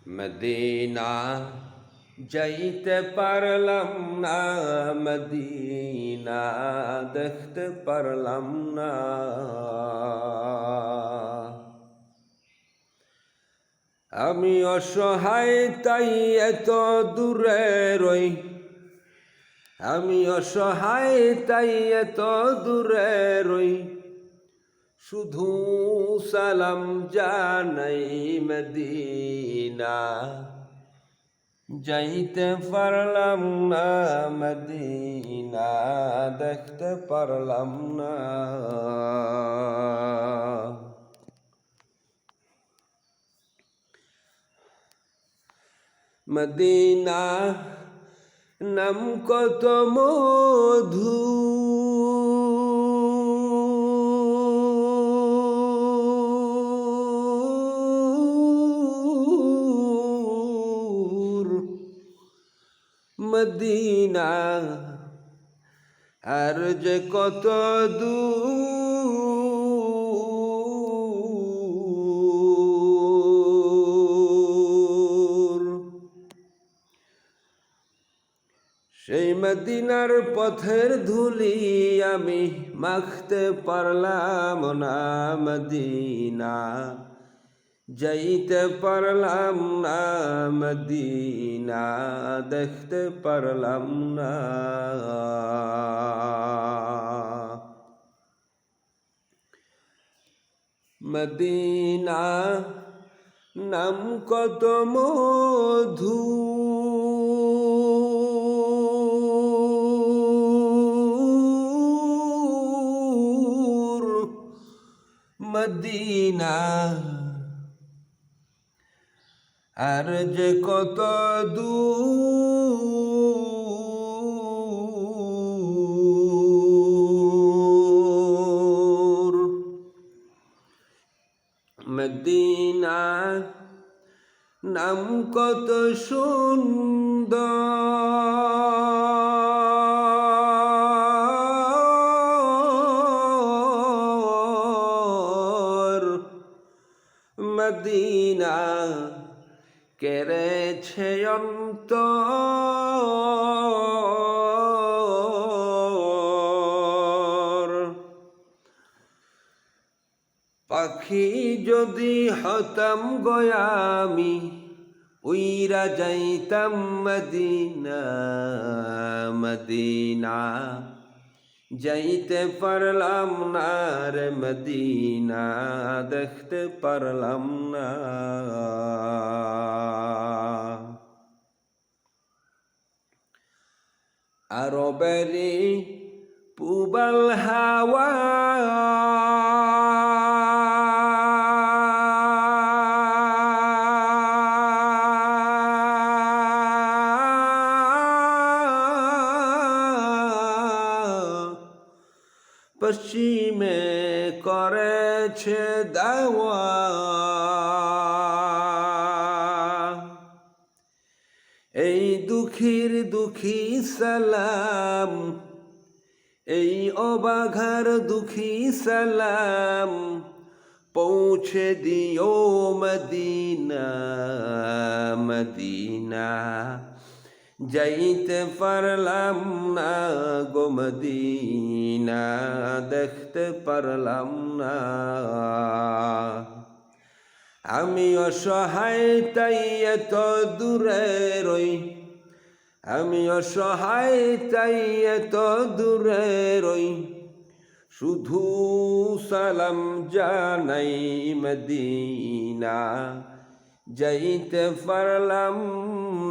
Medina যাইতে পারলাম না, মদিনা দেখতে পারলাম না। আমি অসহায় তাই এত দূরে রই, আমি অসহায় তাই এত দূরে রই। শুধু সালাম জানাই মদিনা যাইতে পারলাম না, মদিনা দেখতে পারলাম না। মদিনা নাম কত মধু, মদিনা আর যে কত দূর। সেই মদিনার পথের ধুলি আমি মাখতে পারলাম না, মদিনা যাইতে পারলাম না, মদিনা দেখতে পারলাম না। মদিনা নাম কত মধু, মদিনা আর যে কত দূর। মদিনা নাম কত সুন্দর, মদিনা কেড়েছে অন্তর। পাখি যদি হতাম গয়ামি, উইরা যাইতাম মদিনা, মদিনা যাইতে পারলাম না রে, মদিনা দেখতে পারলাম না। আরবেরি পুবাল হাওয়া পশ্চিমে করেছে দাওয়া। এই দুঃখীর দুঃখী সালাম, এই অবাঘার দুঃখী সালাম পৌঁছে দিও মদিনা, মদিনা যাইতে পারলাম না গো, মদিনা দেখতে পারলাম না। আমি অসহায় তাই এত দূরে রই, আমি অসহায় তাই এত দূরে রই। শুধু সালাম জানাই মদিনা যাইতে পারলাম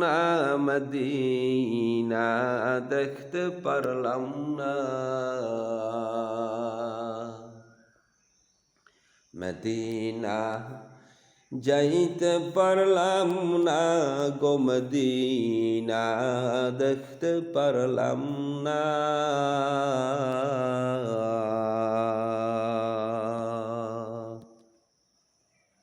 না, মদিনা দেখতে পারলাম না। মদিনা যাইতে পারলাম না গো, মদিনা দেখতে পারলাম না।